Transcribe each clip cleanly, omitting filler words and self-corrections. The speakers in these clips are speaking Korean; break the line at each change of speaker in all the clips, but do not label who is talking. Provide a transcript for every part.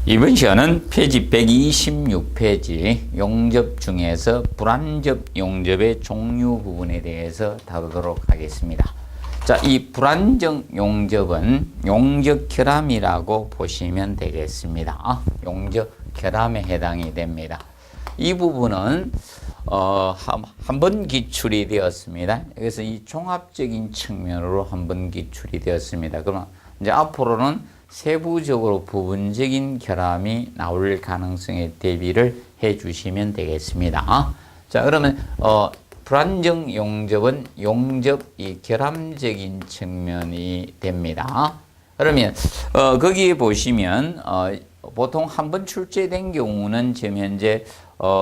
이번 시간은 페이지 126페이지 용접 중에서 불완접 용접의 종류 부분에 대해서 다루도록 하겠습니다. 자, 이 불완접 용접은 용접 결함이라고 보시면 되겠습니다. 용접 결함에 해당이 됩니다. 이 부분은 한 번 기출이 되었습니다. 그래서 이 종합적인 측면으로 한 번 기출이 되었습니다. 그럼 이제 앞으로는 세부적으로 부분적인 결함이 나올 가능성에 대비를 해 주시면 되겠습니다. 자, 그러면 불완접 용접은 용접 이 결함적인 측면이 됩니다. 그러면 거기에 보시면 보통 한 번 출제된 경우는 지금 현재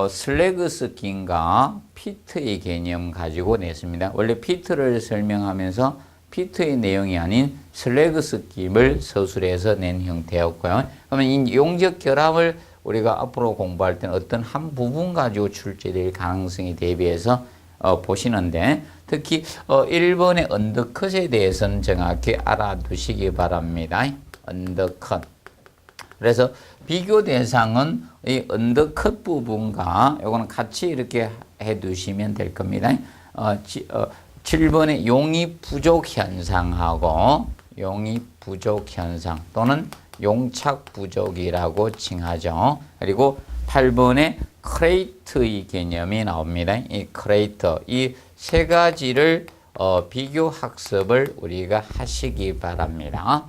슬래그 스킨과 피트의 개념 가지고 냈습니다. 원래 피트를 설명하면서 피트의 내용이 아닌 슬래그 스킵을 서술해서 낸 형태였고요. 그러면 이 용접 결함을 우리가 앞으로 공부할 때는 어떤 한 부분 가지고 출제될 가능성에 대비해서 보시는데, 특히 1번의 언더컷에 대해서는 정확히 알아두시기 바랍니다. 언더컷. 그래서 비교 대상은 이 언더컷 부분과 요거는 같이 이렇게 해 두시면 될 겁니다. 7번의 용입 부족 현상하고 용입 부족 현상 또는 용착 부족이라고 칭하죠. 그리고 8번의 크레이트의 개념이 나옵니다. 이 크레이트, 이 세 가지를 비교 학습을 우리가 하시기 바랍니다.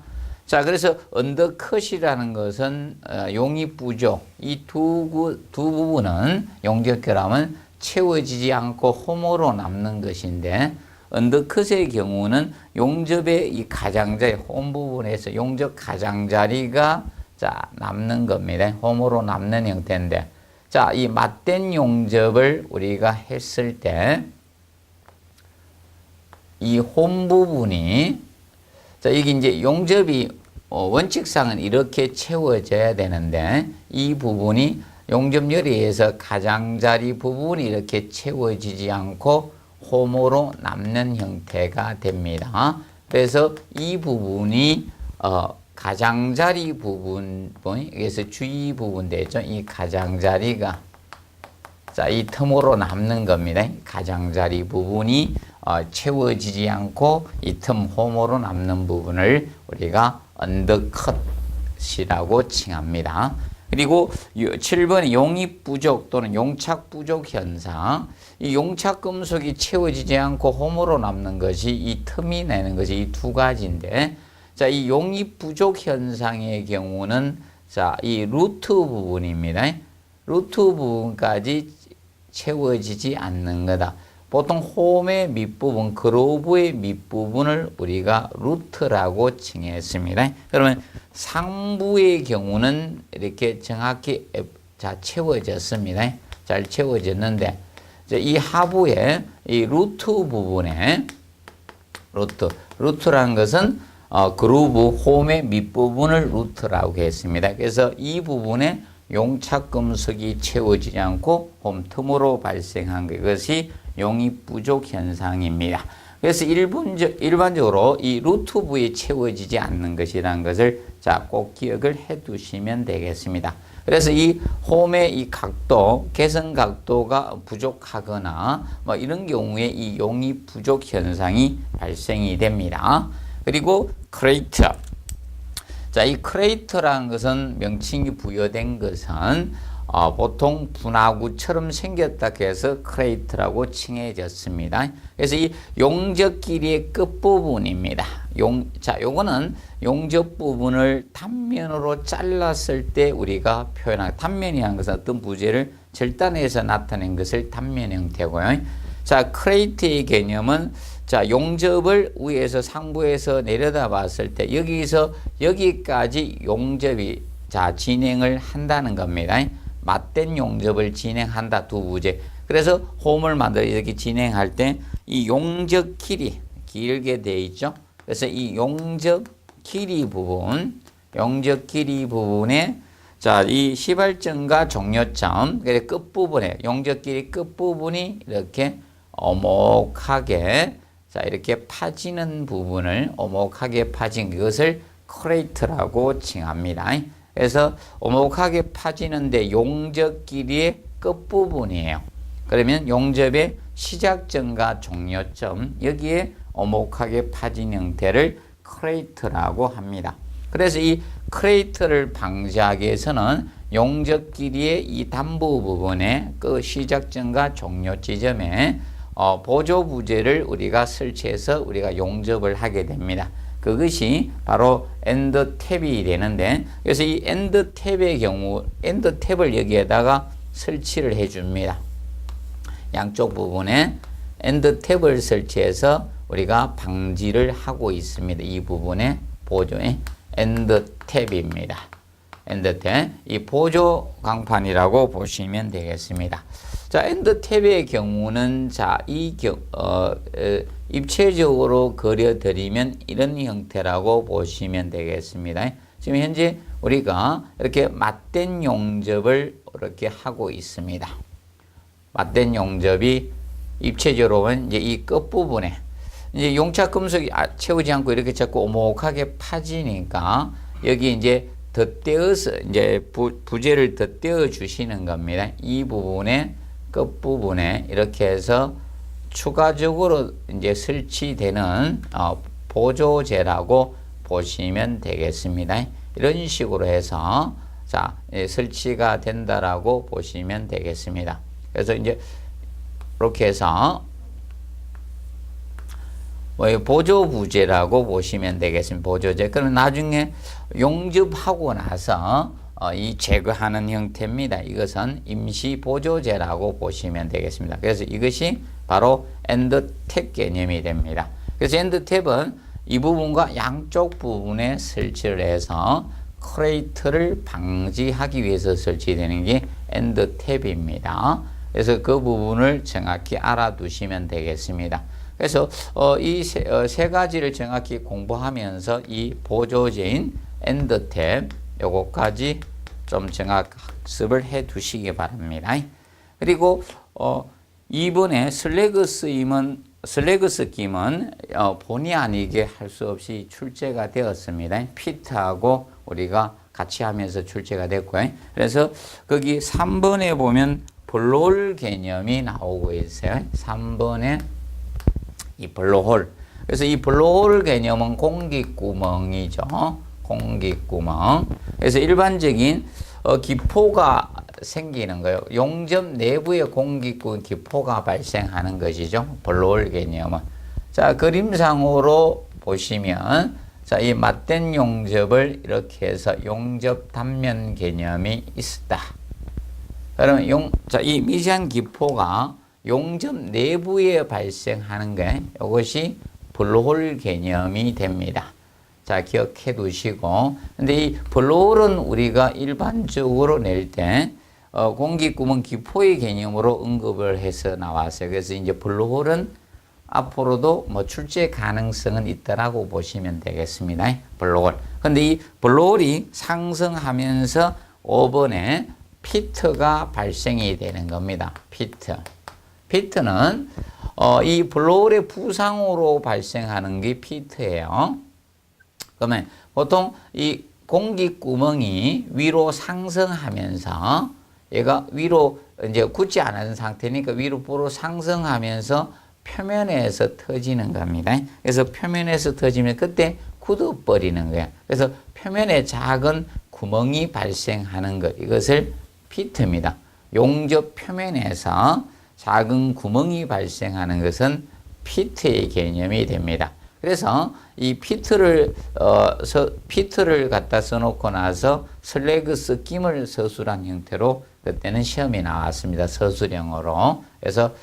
자, 그래서 언더컷이라는 것은 용입 부족, 이 두 부분은 용접 결함은 채워지지 않고 홈으로 남는 것인데, 언더컷의 경우는 용접의 이 가장자리, 홈 부분에서 용접 가장자리가 남는 겁니다. 홈으로 남는 형태인데, 자, 이 맞댄 용접을 우리가 했을 때, 이 홈 부분이, 자, 이게 이제 용접이 원칙상은 이렇게 채워져야 되는데, 이 부분이 용접열에 의해서 가장자리 부분이 이렇게 채워지지 않고 홈으로 남는 형태가 됩니다. 그래서 이 부분이 가장자리 부분, 여기서 주위 부분 되죠. 이 가장자리가 이 틈으로 남는 겁니다. 가장자리 부분이 채워지지 않고 이 틈 홈으로 남는 부분을 우리가 언더컷이라고 칭합니다. 그리고 7번 용입 부족 또는 용착 부족 현상. 이 용착 금속이 채워지지 않고 홈으로 남는 것이 이 틈이 내는 것이 이 두 가지인데, 자, 이 용입 부족 현상의 경우는 이 루트 부분입니다. 루트 부분까지 채워지지 않는 거다. 보통 홈의 밑부분, 그로브의 밑부분을 우리가 루트라고 칭했습니다. 그러면 상부의 경우는 이렇게 정확히 채워졌습니다. 잘 채워졌는데, 이 하부에 이 루트 부분에 루트라는 것은 그루브 홈의 밑부분을 루트라고 했습니다. 그래서 이 부분에 용착 금속이 채워지지 않고 홈 틈으로 발생한 것이 용입 부족 현상입니다. 그래서 일반적으로 이 루트 부에 채워지지 않는 것이라는 것을 꼭 기억을 해 두시면 되겠습니다. 그래서 이 홈의 이 각도, 개선 각도가 부족하거나 이런 경우에 이 용입 부족 현상이 발생이 됩니다. 그리고 크레이트. 자, 이 크레이트라는 것은 명칭이 부여된 것은 보통 분화구처럼 생겼다 해서 크레이트라고 칭해졌습니다. 그래서 이 용접 길이의 끝부분입니다. 요거는 용접 부분을 단면으로 잘랐을 때 우리가 표현한, 단면이라는 것은 어떤 부재를 절단해서 나타낸 것을 단면 형태고요. 자, 크레이트의 개념은 용접을 위에서 상부에서 내려다 봤을 때 여기서 여기까지 용접이 진행을 한다는 겁니다. 맞댄 용접을 진행한다, 두 부재. 그래서 홈을 만들어 이렇게 진행할 때 이 용접 길이 길게 되어 있죠. 그래서 이 용접 길이 부분에 이 시발점과 종료점, 그래서 끝부분에 용접 길이 끝부분이 이렇게 오목하게 이렇게 파지는 부분을 오목하게 파진 그것을 크레이트라고 칭합니다. 그래서 오목하게 파지는데 용접 길이의 끝부분이에요. 그러면 용접의 시작점과 종료점, 여기에 오목하게 파진 형태를 크레이터라고 합니다. 그래서 이 크레이터를 방지하기 위해서는 용접 길이의 이 단부 부분에 그 시작점과 종료 지점에 보조 부재를 우리가 설치해서 우리가 용접을 하게 됩니다. 그것이 바로 엔드 탭이 되는데, 그래서 이 엔드 탭의 경우 엔드 탭을 여기에다가 설치를 해 줍니다. 양쪽 부분에 엔드 탭을 설치해서 우리가 방지를 하고 있습니다. 이 부분에 보조의 엔드 탭입니다. 엔드 탭, 이 보조 강판이라고 보시면 되겠습니다. 자, 엔드 탭의 경우는 자, 입체적으로 그려드리면 이런 형태라고 보시면 되겠습니다. 지금 현재 우리가 이렇게 맞댄 용접을 이렇게 하고 있습니다. 맞댄 용접이 입체적으로 이제 이 끝부분에 이제 용착 금속이 채우지 않고 이렇게 자꾸 오목하게 파지니까 여기 이제 덧대어서 이제 부재를 덧대어 주시는 겁니다. 이 부분에 끝부분에 이렇게 해서 추가적으로 이제 설치되는 보조재라고 보시면 되겠습니다. 이런 식으로 해서 자, 설치가 된다라고 보시면 되겠습니다. 그래서 이제 이렇게 해서 보조 부재라고 보시면 되겠습니다. 보조재. 그럼 나중에 용접하고 나서 이 제거하는 형태입니다. 이것은 임시 보조재라고 보시면 되겠습니다. 그래서 이것이 바로 엔드 탭 개념이 됩니다. 그래서 엔드 탭은 이 부분과 양쪽 부분에 설치를 해서 크레이터를 방지하기 위해서 설치되는 게 엔드 탭입니다. 그래서 그 부분을 정확히 알아두시면 되겠습니다. 그래서 이 세 가지를 정확히 공부하면서 이 보조재인 엔드 탭 요거까지 좀 정확 학습을 해 두시기 바랍니다. 그리고 이번에 슬래그 스김은 본의 아니게 할 수 없이 출제가 되었습니다. 피트하고 우리가 같이 하면서 출제가 됐고요. 그래서 거기 3번에 보면 블로홀 개념이 나오고 있어요. 3번에 이 블로홀. 그래서 이 블로홀 개념은 공기구멍이죠. 공기구멍. 그래서 일반적인 기포가 생기는 거예요. 용접 내부에 공기구멍 기포가 발생하는 것이죠. 블로홀 개념은. 자, 그림상으로 보시면 자, 이 맞댄 용접을 이렇게 해서 용접 단면 개념이 있다. 그러면 자, 이 미세한 기포가 용접 내부에 발생하는 게 이것이 블로홀 개념이 됩니다. 자, 기억해 두시고. 근데 이 블로홀은 우리가 일반적으로 낼 때 공기구멍 기포의 개념으로 언급을 해서 나왔어요. 그래서 이제 블로홀은 앞으로도 뭐 출제 가능성은 있다라고 보시면 되겠습니다. 블로홀. 근데 이 블로홀이 상승하면서 5번에 피트가 발생이 되는 겁니다. 피트는 이 블로홀의 부상으로 발생하는 게 피트예요. 그러면 보통 이 공기구멍이 위로 상승하면서 얘가 위로 이제 굳지 않은 상태니까 위로 상승하면서 표면에서 터지는 겁니다. 그래서 표면에서 터지면 그때 굳어버리는 거예요. 그래서 표면에 작은 구멍이 발생하는 것, 이것을 피트입니다. 용접 표면에서 작은 구멍이 발생하는 것은 피트의 개념이 됩니다. 그래서 이 피트를 갖다 써놓고 나서 슬래그 스김을 서술한 형태로 그때는 시험이 나왔습니다. 서술형으로. 그래서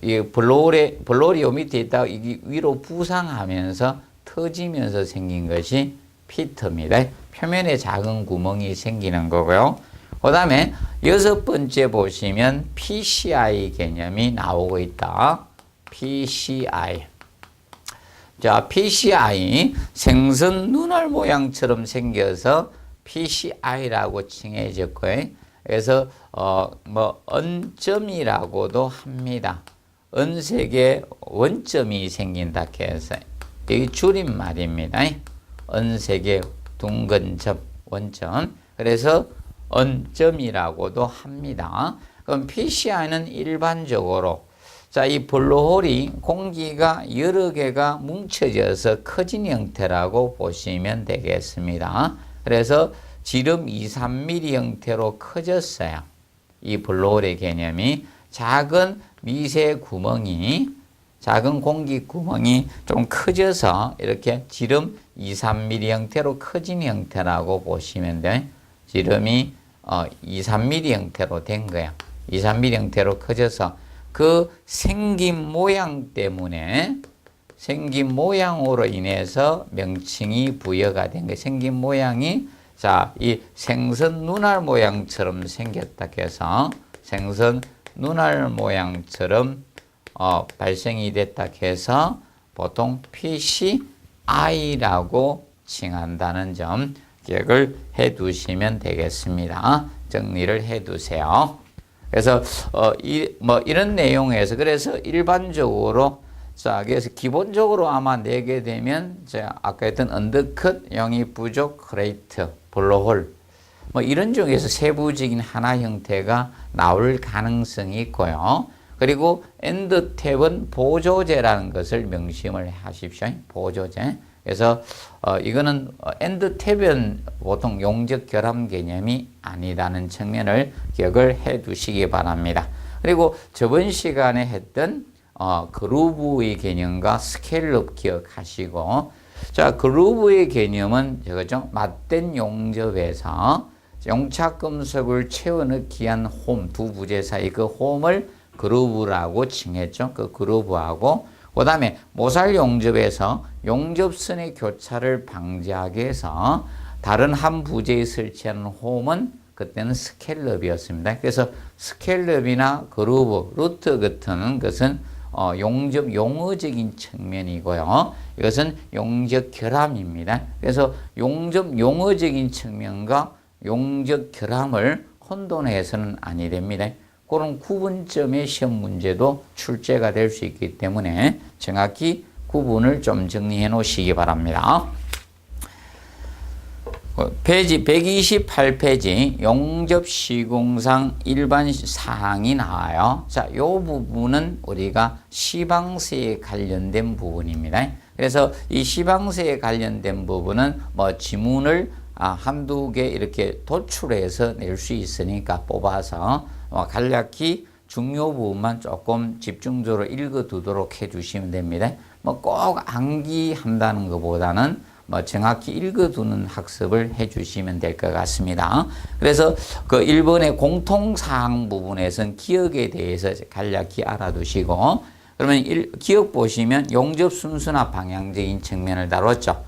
이 블로홀이 요 밑에 있다가 이게 위로 부상하면서 터지면서 생긴 것이 피트입니다. 표면에 작은 구멍이 생기는 거고요. 그 다음에 6번째 보시면 PCI 개념이 나오고 있다. PCI. 자, PCI 생선 눈알 모양처럼 생겨서 PCI라고 칭해졌고요. 그래서 은점이라고도 합니다. 은색의 원점이 생긴다 해서 이게 줄임말입니다. 은색의 둥근 점, 원점. 그래서 언점이라고도 합니다. 그럼 PCI는 일반적으로 자, 이 블루홀이 공기가 여러 개가 뭉쳐져서 커진 형태라고 보시면 되겠습니다. 그래서 지름 2, 3mm 형태로 커졌어요. 이 블루홀의 개념이 작은 미세 구멍이 작은 공기 구멍이 좀 커져서 이렇게 지름 2, 3mm 형태로 커진 형태라고 보시면 돼. 지름이 2, 3mm 형태로 된 거야. 2, 3mm 형태로 커져서 그 생긴 모양 때문에 생긴 모양으로 인해서 명칭이 부여가 된 거예요. 생긴 모양이 자, 이 생선 눈알 모양처럼 생겼다 해서 생선 눈알 모양처럼 발생이 됐다 해서 보통 PCI라고 칭한다는 점 기억을 해 두시면 되겠습니다. 정리를 해 두세요. 그래서 이런 내용에서 그래서 일반적으로 자, 그래서 기본적으로 아마 내게 되면 제가 아까 했던 언더컷, 영입 부족, 크레이트, 블로홀 이런 중에서 세부적인 하나 형태가 나올 가능성이 있고요. 그리고 엔드탭은 보조제라는 것을 명심을 하십시오. 보조제. 그래서 이거는 엔드탭은 보통 용접 결함 개념이 아니라는 측면을 기억을 해 두시기 바랍니다. 그리고 저번 시간에 했던 그루브의 개념과 스케일업 기억하시고 자, 그루브의 개념은 저거죠. 맞댄 용접에서 용착금속을 채워 넣기 위한 홈, 두 부재 사이 그 홈을 그루브라고 칭했죠. 그 그루브하고 그 다음에 모살 용접에서 용접선의 교차를 방지하기 위해서 다른 한 부재에 설치하는 홈은 그때는 스켈럽이었습니다. 그래서 스켈럽이나 그루브, 루트 같은 것은 용접 용어적인 측면이고요. 이것은 용접 결함입니다. 그래서 용접 용어적인 측면과 용접 결함을 혼돈해서는 아니 됩니다. 그런 구분점의 시험 문제도 출제가 될 수 있기 때문에 정확히 구분을 좀 정리해 놓으시기 바랍니다. 페이지 128페이지 용접 시공상 일반 사항이 나와요. 자, 이 부분은 우리가 시방세에 관련된 부분입니다. 그래서 이 시방세에 관련된 부분은 지문을 한두 개 이렇게 도출해서 낼 수 있으니까 뽑아서 간략히 중요 부분만 조금 집중적으로 읽어두도록 해주시면 됩니다. 꼭 암기한다는 것보다는 정확히 읽어두는 학습을 해주시면 될 것 같습니다. 그래서 그 1번의 공통사항 부분에서는 기억에 대해서 간략히 알아두시고 그러면 기억 보시면 용접 순서나 방향적인 측면을 다뤘죠.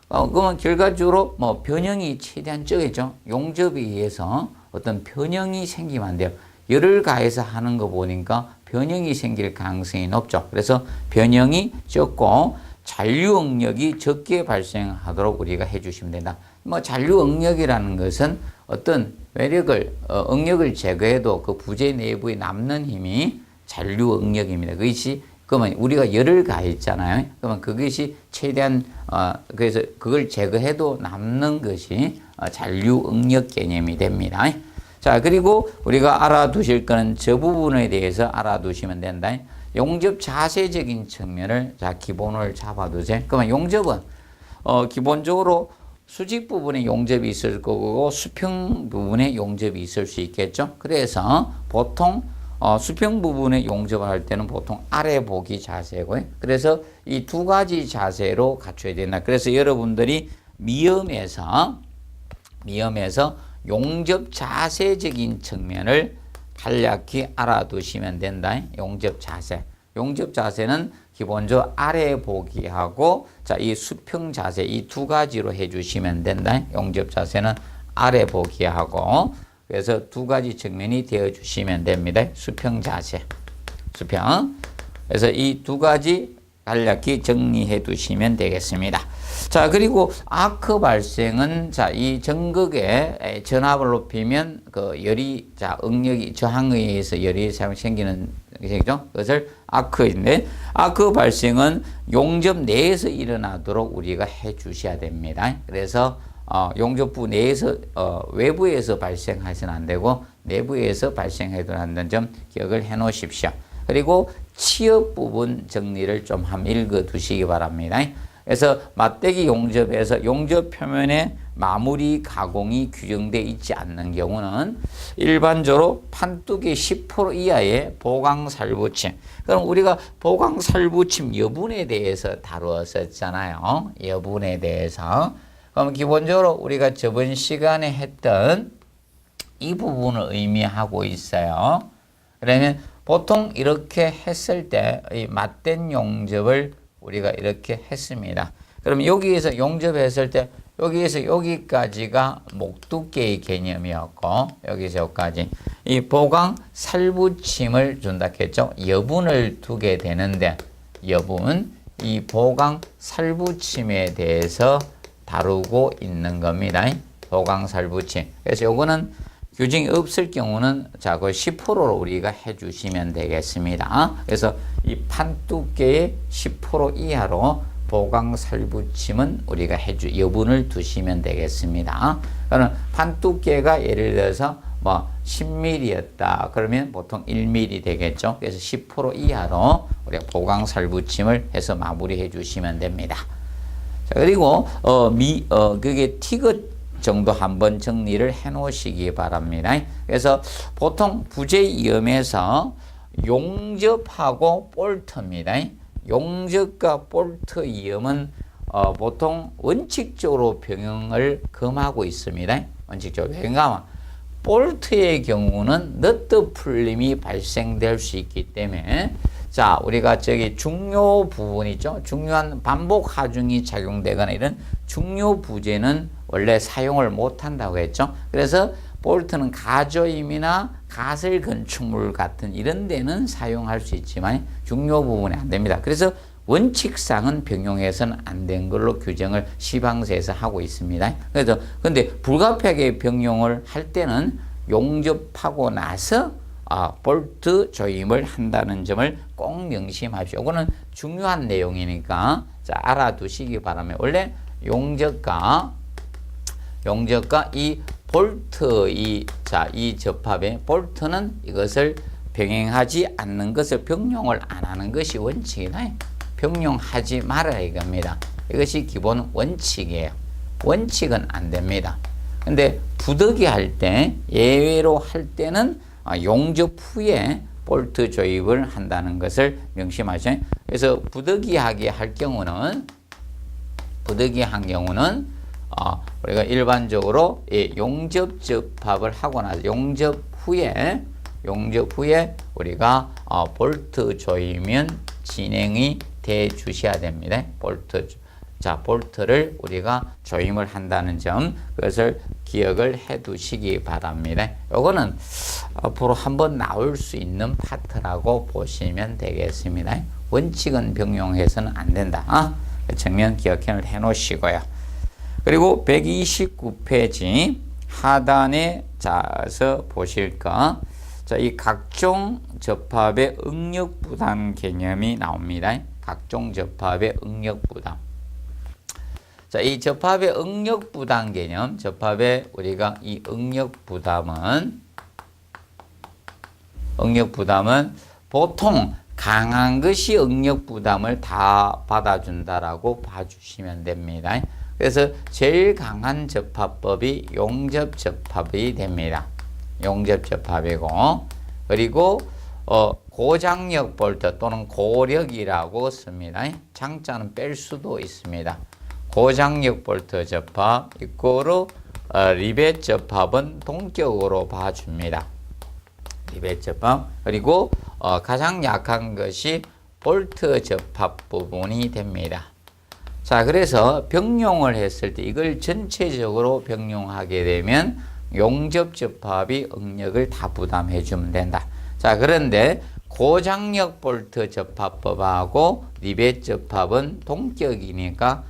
그러면 결과적으로 변형이 최대한 적겠죠. 용접에 의해서 어떤 변형이 생기면 안 돼요. 열을 가해서 하는 거 보니까 변형이 생길 가능성이 높죠. 그래서 변형이 적고 잔류응력이 적게 발생하도록 우리가 해주시면 된다. 잔류응력이라는 것은 어떤 외력을, 응력을 제거해도 그 부재 내부에 남는 힘이 잔류응력입니다. 그것이, 그러면 우리가 열을 가했잖아요. 그러면 그것이 최대한, 그래서 그걸 제거해도 남는 것이 잔류응력 개념이 됩니다. 자, 그리고 우리가 알아두실 거는 저 부분에 대해서 알아두시면 된다. 용접 자세적인 측면을 자 기본을 잡아두세요. 그러면 용접은 기본적으로 수직 부분에 용접이 있을 거고 수평 부분에 용접이 있을 수 있겠죠. 그래서 보통 수평 부분에 용접을 할 때는 보통 아래 보기 자세고요. 그래서 이 두 가지 자세로 갖춰야 된다. 그래서 여러분들이 미음에서 용접 자세적인 측면을 간략히 알아두시면 된다. 용접 자세. 용접 자세는 기본적으로 아래 보기하고 자, 이 수평 자세 이 두 가지로 해주시면 된다. 용접 자세는 아래 보기하고 그래서 두 가지 측면이 되어 주시면 됩니다. 수평 자세. 수평. 그래서 이 두 가지 간략히 정리해 두시면 되겠습니다. 자, 그리고 아크 발생은 자, 이 전극에 전압을 높이면 그 열이 자, 응력이 저항에 의해서 열이 생기는 것이죠. 그것을 아크인데 아크 발생은 용접 내에서 일어나도록 우리가 해 주셔야 됩니다. 그래서 용접부 내에서 외부에서 발생하시는 안 되고 내부에서 발생해도 한다는 점 기억을 해 놓으십시오. 그리고 치역 부분 정리를 좀 한번 읽어 두시기 바랍니다. 그래서 맞대기 용접에서 용접 표면에 마무리 가공이 규정되어 있지 않는 경우는 일반적으로 판뚜기 10% 이하의 보강살붙임. 그럼 우리가 보강살붙임 여분에 대해서 다루었었잖아요. 여분에 대해서. 그럼 기본적으로 우리가 저번 시간에 했던 이 부분을 의미하고 있어요. 그러면 보통 이렇게 했을 때 이 맞댄 용접을 우리가 이렇게 했습니다. 그럼 여기에서 용접했을 때 여기에서 여기까지가 목두께의 개념이었고 여기서 여기까지 이 보강 살붙임을 준다 했죠. 여분을 두게 되는데 여분 이 보강 살붙임에 대해서 다루고 있는 겁니다. 보강 살붙임. 그래서 요거는 규정이 없을 경우는 자, 그 10%로 우리가 해 주시면 되겠습니다. 그래서 이 판두께의 10% 이하로 보강 살붙임은 우리가 여분을 두시면 되겠습니다. 그러면 판두께가 예를 들어서 뭐 10mm였다. 그러면 보통 1mm 되겠죠. 그래서 10% 이하로 우리가 보강 살붙임을 해서 마무리해 주시면 됩니다. 자, 그리고 그게 티귿 정도 한번 정리를 해 놓으시기 바랍니다. 그래서 보통 부재이음에서 용접하고 볼트입니다. 용접과 볼트 이음은 보통 원칙적으로 병행을 금하고 있습니다. 원칙적으로. 왜냐하면 볼트의 경우는 너트 풀림이 발생될 수 있기 때문에 자, 우리가 저기 중요 부분 있죠? 중요한 반복 하중이 작용되거나 이런 중요 부재는 원래 사용을 못 한다고 했죠? 그래서 볼트는 가조임이나 가설 건축물 같은 이런 데는 사용할 수 있지만 중요 부분에 안 됩니다. 그래서 원칙상은 병용해서는 안 된 걸로 규정을 시방서에서 하고 있습니다. 그래서 근데 불가피하게 병용을 할 때는 용접하고 나서 볼트 조임을 한다는 점을 꼭 명심하십시오. 이거는 중요한 내용이니까 자, 알아두시기 바랍니다. 원래 용접과 이 볼트 이 접합의 볼트는 이것을 병행하지 않는 것을 병용을 안 하는 것이 원칙이다. 병용하지 말아야 이겁니다. 이것이 기본 원칙이에요. 원칙은 안 됩니다. 근데 부득이 할 때 예외로 할 때는 용접 후에 볼트 조입을 한다는 것을 명심하셔야 해요. 그래서 부득이하게 할 경우는 우리가 일반적으로 용접 접합을 하고 나서 용접 후에 우리가 볼트 조이면 진행이 돼 주셔야 됩니다. 볼트를 우리가 조임을 한다는 점, 그것을 기억을 해 두시기 바랍니다. 요거는 앞으로 한번 나올 수 있는 파트라고 보시면 되겠습니다. 원칙은 병용해서는 안 된다. 정면 기억을 해 놓으시고요. 그리고 129페이지 하단에 자서 보실까? 자, 이 각종 접합의 응력 부담 개념이 나옵니다. 각종 접합의 응력 부담. 자, 이 접합의 응력 부담 개념, 우리가 이 응력 부담은 보통 강한 것이 응력 부담을 다 받아준다라고 봐주시면 됩니다. 그래서 제일 강한 접합법이 용접 접합이 됩니다. 용접 접합이고, 그리고 고장력 볼트 또는 고력이라고 씁니다. 장자는 뺄 수도 있습니다. 고장력 볼트 접합 이꼬르 리벳 접합은 동격으로 봐줍니다. 리벳 접합. 그리고 가장 약한 것이 볼트 접합 부분이 됩니다. 자, 그래서 병용을 했을 때 이걸 전체적으로 병용하게 되면 용접 접합이 응력을 다 부담해 주면 된다. 자, 그런데 고장력 볼트 접합법하고 리벳 접합은 동격이니까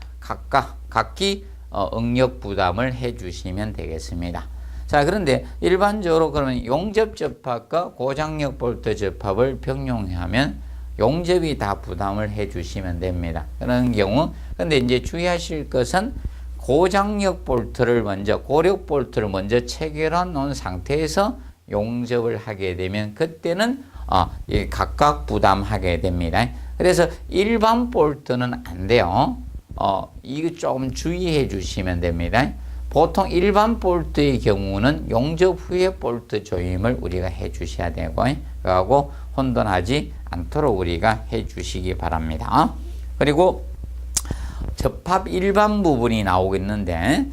각기 응력 부담을 해 주시면 되겠습니다. 자, 그런데 일반적으로 그러면 용접 접합과 고장력 볼트 접합을 병용하면 용접이 다 부담을 해 주시면 됩니다. 그런 경우, 근데 이제 주의하실 것은 고장력 볼트를 먼저, 고력 볼트를 먼저 체결해 놓은 상태에서 용접을 하게 되면 그때는 각각 부담하게 됩니다. 그래서 일반 볼트는 안 돼요. 이거 조금 주의해 주시면 됩니다. 보통 일반 볼트의 경우는 용접 후에 볼트 조임을 우리가 해 주셔야 되고, 그하고 혼돈하지 않도록 우리가 해 주시기 바랍니다. 그리고 접합 일반 부분이 나오겠는데,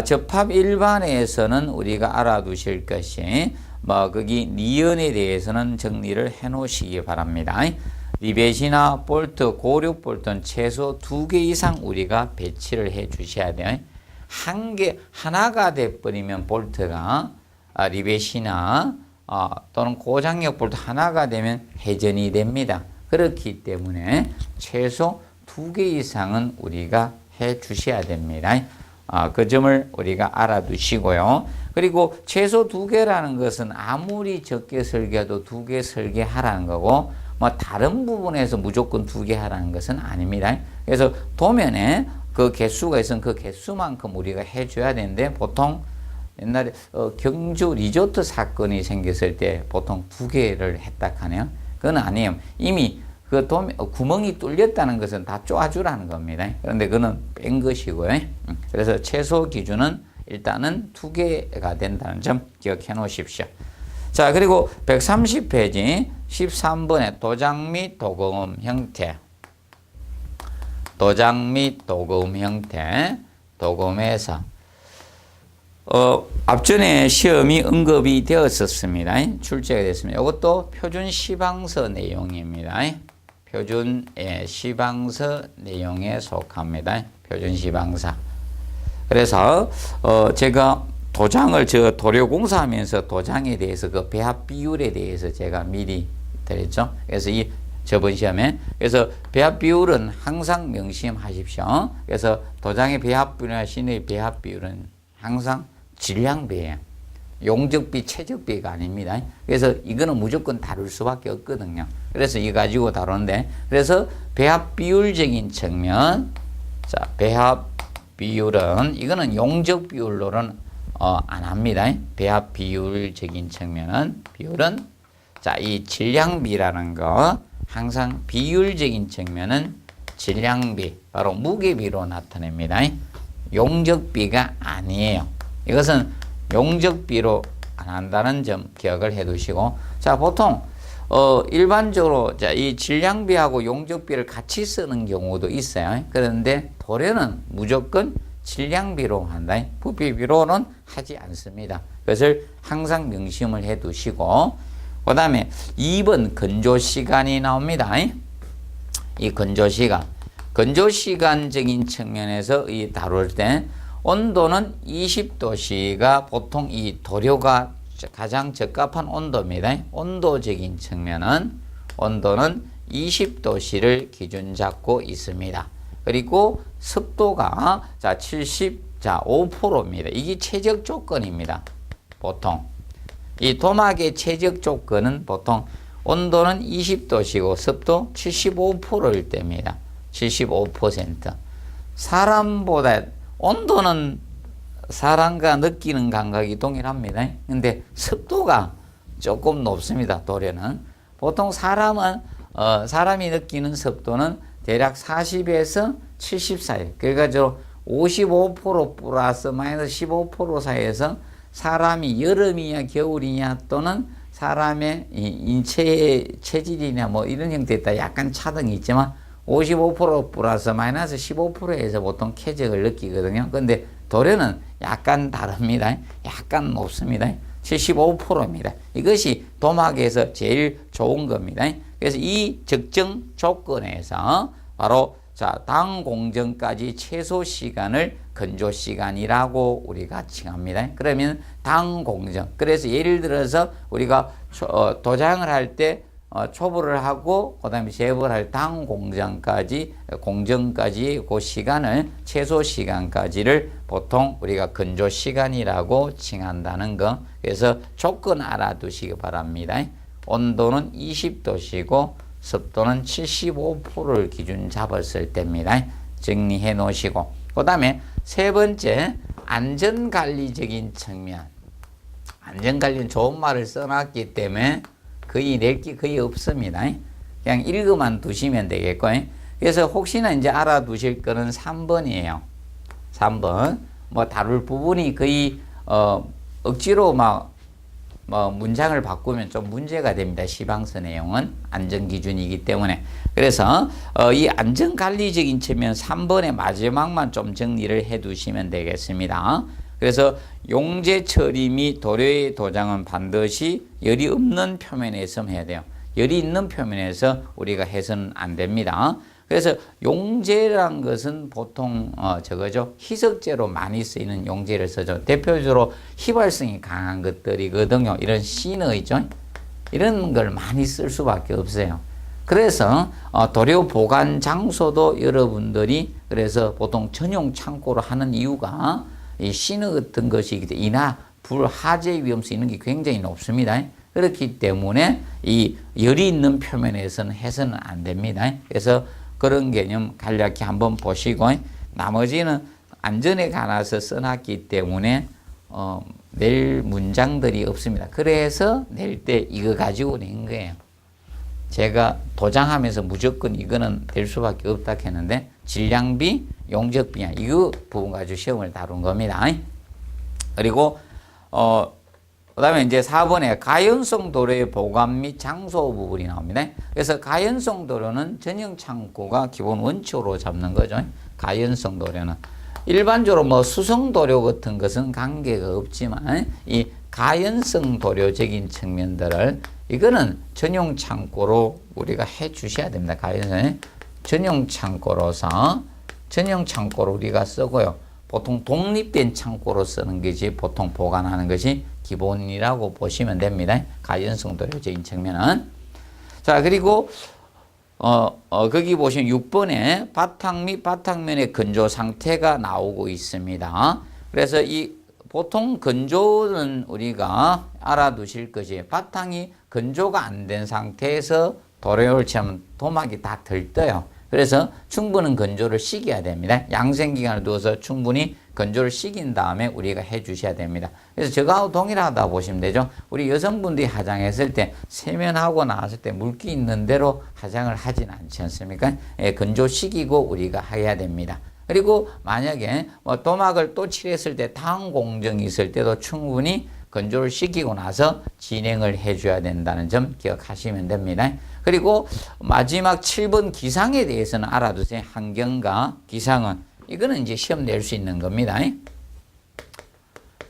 접합 일반에서는 우리가 알아두실 것이 거기 니은에 대해서는 정리를 해 놓으시기 바랍니다. 리벳이나 볼트, 고력 볼트는 최소 2개 이상 우리가 배치를 해 주셔야 돼요. 하나가 돼버리면 볼트가 리벳이나 또는 고장력 볼트 하나가 되면 회전이 됩니다. 그렇기 때문에 최소 2개 이상은 우리가 해 주셔야 됩니다. 그 점을 우리가 알아두시고요. 그리고 최소 2개라는 것은 아무리 적게 설계해도 2개 설계하라는 거고, 다른 부분에서 무조건 2개 하라는 것은 아닙니다. 그래서 도면에 그 개수가 있으면 그 개수만큼 우리가 해줘야 되는데, 보통 옛날에 경주 리조트 사건이 생겼을 때 보통 2개를 했다 하네요. 그건 아니에요. 이미 그 구멍이 뚫렸다는 것은 다 쪼아주라는 겁니다. 그런데 그거는 뺀 것이고요. 그래서 최소 기준은 일단은 2개가 된다는 점 기억해 놓으십시오. 자, 그리고 130페이지 13번에 도장 및 도금 형태. 도장 및 도금 형태. 도금에서 앞전에 시험이 언급이 되었었습니다. 출제가 됐습니다. 이것도 표준 시방서 내용입니다. 표준 시방서 내용에 속합니다. 표준 시방사. 그래서 제가 도장을 도료공사하면서 도장에 대해서 그 배합 비율에 대해서 제가 미리 드렸죠. 그래서 저번 시험에 그래서 배합 비율은 항상 명심하십시오. 그래서 도장의 배합 비율이나 신의 배합 비율은 항상 질량비예요. 용적비, 최적비가 아닙니다. 그래서 이거는 무조건 다룰 수밖에 없거든요. 그래서 이거 가지고 다루는데, 그래서 배합 비율적인 측면, 자, 배합 비율은 이거는 용적 비율로는 안 합니다. 배합 비율적인 비율은 자, 이 질량비라는 거 항상 비율적인 측면은 질량비, 바로 무게비로 나타냅니다. 용적비가 아니에요. 이것은 용적비로 안 한다는 점 기억을 해 두시고, 자, 보통 일반적으로 자, 이 질량비하고 용적비를 같이 쓰는 경우도 있어요. 그런데 도료는 무조건 질량비로 한다. 부피비로는 하지 않습니다. 그것을 항상 명심을 해 두시고, 그 다음에 2번 건조시간이 나옵니다. 이 건조시간적인 측면에서 다룰 때 온도는 20도씨가 보통 이 도료가 가장 적합한 온도입니다. 온도적인 측면은 온도는 20도씨를 기준 잡고 있습니다. 그리고 습도가 5%입니다. 이게 최적 조건입니다. 보통 이 도막의 최적 조건은 보통 온도는 20도씨고 습도 75%일 때입니다. 75%. 사람보다 온도는 사람과 느끼는 감각이 동일합니다. 근데 습도가 조금 높습니다. 도료는. 보통 사람이 느끼는 습도는 대략 40에서 70 사이. 그래가지고 55% 플러스 마이너스 15% 사이에서 사람이 여름이냐 겨울이냐 또는 사람의 인체의 체질이냐 뭐 이런 형태에 따라 약간 차등이 있지만 55% 플러스 마이너스 15%에서 보통 쾌적을 느끼거든요. 근데 도료는 약간 다릅니다. 약간 높습니다. 75%입니다. 이것이 도막에서 제일 좋은 겁니다. 그래서 이 적정 조건에서 바로 당 공정까지 최소 시간을 건조 시간이라고 우리가 칭합니다. 그러면 당 공정. 그래서 예를 들어서 우리가 도장을 할 때 초보를 하고 그다음에 제보를 할 당 공정까지 그 시간을 최소 시간까지를 보통 우리가 건조 시간이라고 칭한다는 거. 그래서 조건 알아두시기 바랍니다. 온도는 20도씨고 습도는 75%를 기준 잡았을 때입니다. 정리해 놓으시고, 그 다음에 세 번째, 안전관리적인 측면. 안전관리는 좋은 말을 써놨기 때문에 거의 낼 게 거의 없습니다. 그냥 읽어만 두시면 되겠고. 그래서 혹시나 이제 알아두실 거는 3번이에요. 3번. 뭐 다룰 부분이 거의, 억지로 문장을 바꾸면 좀 문제가 됩니다. 시방서 내용은 안전기준이기 때문에. 그래서 이 안전관리적인 측면 3번의 마지막만 좀 정리를 해 두시면 되겠습니다. 그래서 용제 처리 및 도료의 도장은 반드시 열이 없는 표면에서 해야 돼요. 열이 있는 표면에서 우리가 해서는 안 됩니다. 그래서 용제란 것은 보통 저거죠. 희석제로 많이 쓰이는 용제를 쓰죠. 대표적으로 휘발성이 강한 것들이거든요. 이런 시너 있죠. 이런 걸 많이 쓸 수밖에 없어요. 그래서 도료 보관 장소도 여러분들이 그래서 보통 전용 창고로 하는 이유가 이 시너 같은 것이 이나 불 화재 위험성 있는 게 굉장히 높습니다. 그렇기 때문에 이 열이 있는 표면에서는 해서는 안 됩니다. 그래서 그런 개념 간략히 한번 보시고 나머지는 안전에 관해서 써놨기 때문에 낼 문장들이 없습니다. 그래서 낼 때 이거 가지고 낸 거예요. 제가 도장하면서 무조건 이거는 될 수밖에 없다 했는데 질량비, 용적비냐 이거 부분 가지고 시험을 다룬 겁니다. 그리고 그 다음에 이제 4번에 가연성 도료의 보관 및 장소 부분이 나옵니다. 그래서 가연성 도료는 전용 창고가 기본 원칙으로 잡는 거죠. 가연성 도료는. 일반적으로 뭐 수성 도료 같은 것은 관계가 없지만 이 가연성 도료적인 측면들을 이거는 전용 창고로 우리가 해 주셔야 됩니다. 가연성 전용 창고로서 전용 창고로 우리가 쓰고요. 보통 독립된 창고로 쓰는 것이 보통 보관하는 것이 기본이라고 보시면 됩니다. 가연성 도료적인 측면은. 자, 그리고 거기 보시면 6번에 바탕 및 바탕면의 건조 상태가 나오고 있습니다. 그래서 이 보통 건조는 우리가 알아두실 것이 바탕이 건조가 안 된 상태에서 도료를 치면 도막이 다 들떠요. 그래서 충분한 건조를 시켜야 됩니다. 양생기간을 두어서 충분히 건조를 시킨 다음에 우리가 해 주셔야 됩니다. 그래서 저거하고 동일하다 보시면 되죠. 우리 여성분들이 화장했을 때 세면하고 나왔을 때 물기 있는 대로 화장을 하진 않지 않습니까? 예, 건조시키고 우리가 해야 됩니다. 그리고 만약에 뭐 도막을 또 칠했을 때 다음 공정이 있을 때도 충분히 건조를 시키고 나서 진행을 해줘야 된다는 점 기억하시면 됩니다. 그리고 마지막 7번 기상에 대해서는 알아두세요. 환경과 기상은 이거는 이제 시험 낼 수 있는 겁니다.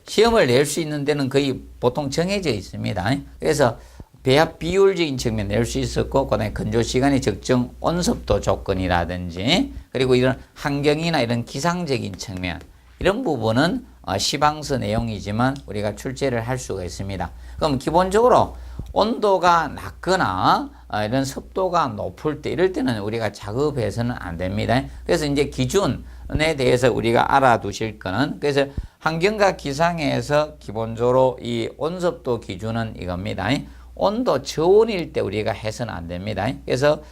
시험을 낼 수 있는 데는 거의 보통 정해져 있습니다. 그래서 배합 비율적인 측면 낼 수 있었고, 그 다음에 건조 시간의 적정 온습도 조건이라든지, 그리고 이런 환경이나 이런 기상적인 측면, 이런 부분은 시방서 내용이지만 우리가 출제를 할 수가 있습니다. 그럼 기본적으로 온도가 낮거나 이런 습도가 높을 때 이럴 때는 우리가 작업해서는 안 됩니다. 그래서 이제 기준에 대해서 우리가 알아두실 거는, 그래서 환경과 기상에서 기본적으로 이 온습도 기준은 이겁니다. 온도 저온일 때 우리가 해서는 안 됩니다. 그래서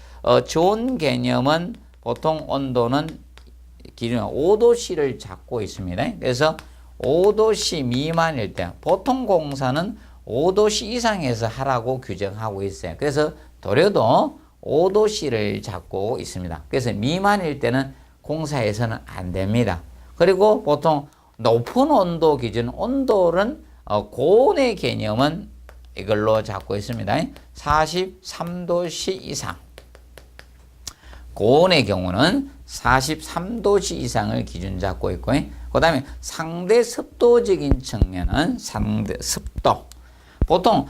저온 개념은 보통 온도는 기준 5도씨를 잡고 있습니다. 그래서 5도씨 미만일 때 보통 공사는 5도씨 이상에서 하라고 규정하고 있어요. 그래서 도료도 5도씨를 잡고 있습니다. 그래서 미만일 때는 공사에서는 안 됩니다. 그리고 보통 높은 온도 기준, 온도는 고온의 개념은 이걸로 잡고 있습니다. 43도씨 이상. 고온의 경우는 43도씨 이상을 기준 잡고 있고, 그 다음에 상대 습도적인 측면은 상대 습도. 보통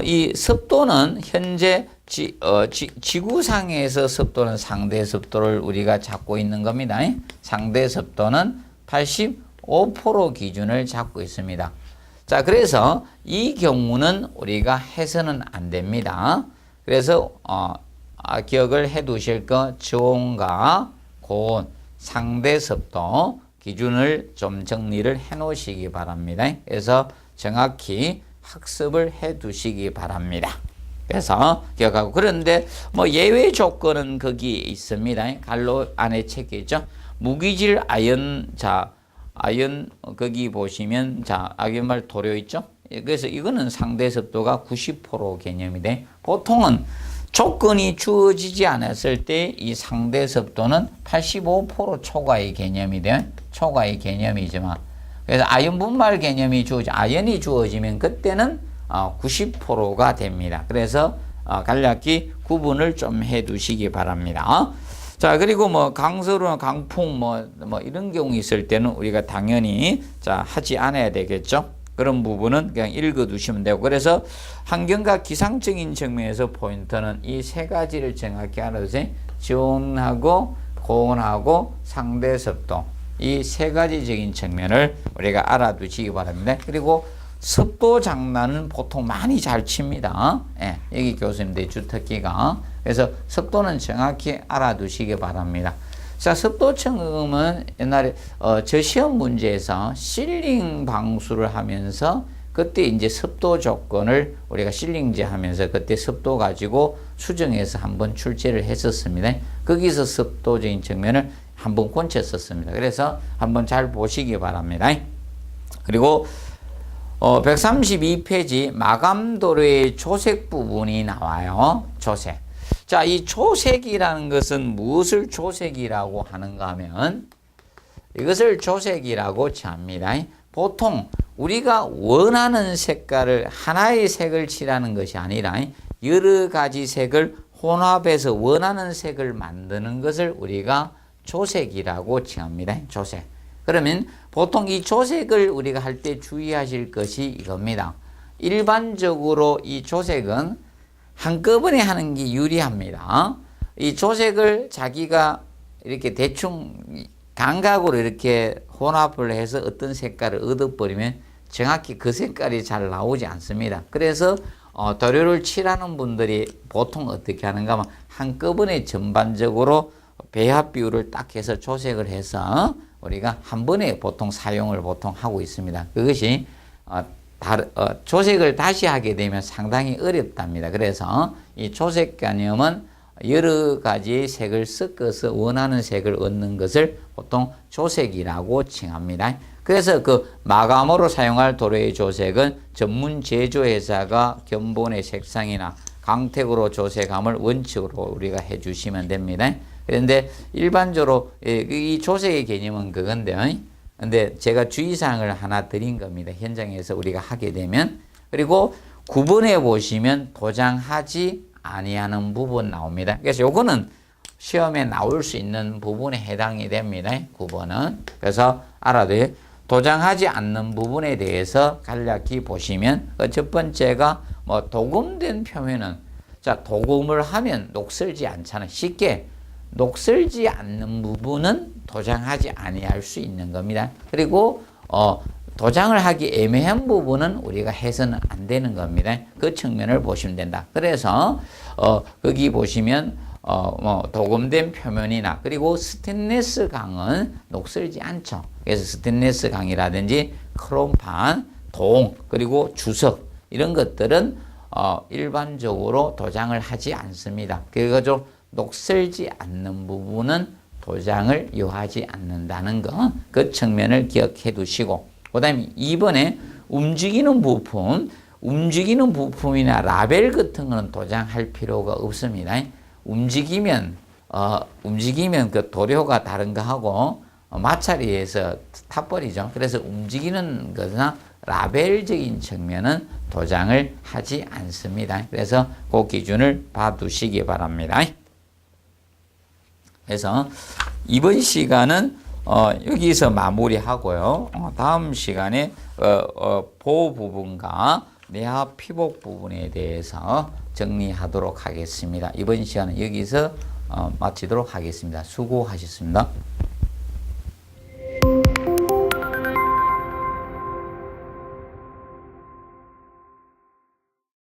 이 습도는 현재 지구상에서 습도는 상대 습도를 우리가 잡고 있는 겁니다. 상대 습도는 85% 기준을 잡고 있습니다. 자, 그래서 이 경우는 우리가 해서는 안 됩니다. 그래서 기억을 해 두실 거, 저온과 고온, 상대 습도 기준을 좀 정리를 해 놓으시기 바랍니다. 그래서 정확히 학습을 해 두시기 바랍니다. 그래서 기억하고, 그런데 뭐 예외 조건은 거기 있습니다. 갈로 안에 책에 있죠. 무기질 아연, 자, 아연 거기 보시면 자 악연말 도료 있죠. 그래서 이거는 상대 습도가 90% 개념이 돼. 보통은 조건이 주어지지 않았을 때 이 상대 습도는 85% 초과의 개념이 돼. 초과의 개념이지만 그래서 아연 분말 개념이 아연이 주어지면 그때는 90%가 됩니다. 그래서 간략히 구분을 좀 해 두시기 바랍니다. 자, 그리고 뭐 강서로 강풍 뭐 이런 경우 있을 때는 우리가 당연히 자 하지 않아야 되겠죠. 그런 부분은 그냥 읽어 두시면 되고, 그래서 환경과 기상적인 측면에서 포인트는 이 세 가지를 정확히 알아두세요. 지온하고 고온하고 상대 습도, 이 세 가지적인 측면을 우리가 알아두시기 바랍니다. 그리고 습도 장난은 보통 많이 잘 칩니다. 예, 여기 교수님들 주특기가. 그래서 습도는 정확히 알아두시기 바랍니다. 자, 습도 측은 옛날에 저 시험 문제에서 실링 방수를 하면서 그때 이제 습도 조건을 우리가 실링제 하면서 그때 습도 가지고 수정해서 한번 출제를 했었습니다. 거기서 습도적인 측면을 한번 곤쳤었습니다. 그래서 한번 잘 보시기 바랍니다. 그리고 132페이지 마감도료의 조색 부분이 나와요. 조색. 자, 이 조색이라는 것은 무엇을 조색이라고 하는가 하면 이것을 조색이라고 칩니다. 보통 우리가 원하는 색깔을 하나의 색을 칠하는 것이 아니라 여러 가지 색을 혼합해서 원하는 색을 만드는 것을 우리가 조색이라고 칭합니다. 조색. 그러면 보통 이 조색을 우리가 할 때 주의하실 것이 이겁니다. 일반적으로 이 조색은 한꺼번에 하는 게 유리합니다. 이 조색을 자기가 이렇게 대충 감각으로 이렇게 혼합을 해서 어떤 색깔을 얻어버리면 정확히 그 색깔이 잘 나오지 않습니다. 그래서 도료를 칠하는 분들이 보통 어떻게 하는가 하면 한꺼번에 전반적으로 배합 비율을 딱 해서 조색을 해서 우리가 한 번에 보통 사용을 보통 하고 있습니다. 그것이 조색을 다시 하게 되면 상당히 어렵답니다. 그래서 이 조색 개념은 여러 가지의 색을 섞어서 원하는 색을 얻는 것을 보통 조색이라고 칭합니다. 그래서 그 마감으로 사용할 도료의 조색은 전문 제조회사가 견본의 색상이나 강택으로 조색함을 원칙으로 우리가 해주시면 됩니다. 그런데 일반적으로 이 조색의 개념은 그건데, 근데 제가 주의사항을 하나 드린 겁니다. 현장에서 우리가 하게 되면. 그리고 9번에 보시면 도장하지 아니하는 부분 나옵니다. 그래서 요거는 시험에 나올 수 있는 부분에 해당이 됩니다. 9번은. 그래서 알아둬요. 도장하지 않는 부분에 대해서 간략히 보시면 첫 번째가 뭐 도금된 표면은 자 도금을 하면 녹슬지 않잖아요. 쉽게 녹슬지 않는 부분은 도장하지 아니할 수 있는 겁니다. 그리고 도장을 하기 애매한 부분은 우리가 해서는 안 되는 겁니다. 그 측면을 보시면 된다. 그래서 거기 보시면 뭐 도금된 표면이나 그리고 스테인리스 강은 녹슬지 않죠. 그래서 스테인리스 강이라든지 크롬판, 동 그리고 주석 이런 것들은 일반적으로 도장을 하지 않습니다. 그래서 녹슬지 않는 부분은 도장을 요하지 않는다는 거, 그 측면을 기억해 두시고, 그 다음에 2번에 움직이는 부품이나 라벨 같은 거는 도장할 필요가 없습니다. 움직이면 그 도료가 다른 거 하고 마찰이해서 타버리죠. 그래서 움직이는 것이나 라벨적인 측면은 도장을 하지 않습니다. 그래서 그 기준을 봐두시기 바랍니다. 그래서 이번 시간은 여기서 마무리하고요. 다음 시간에 보호 부분과 내하 피복 부분에 대해서 정리하도록 하겠습니다. 이번 시간은 여기서 마치도록 하겠습니다. 수고하셨습니다.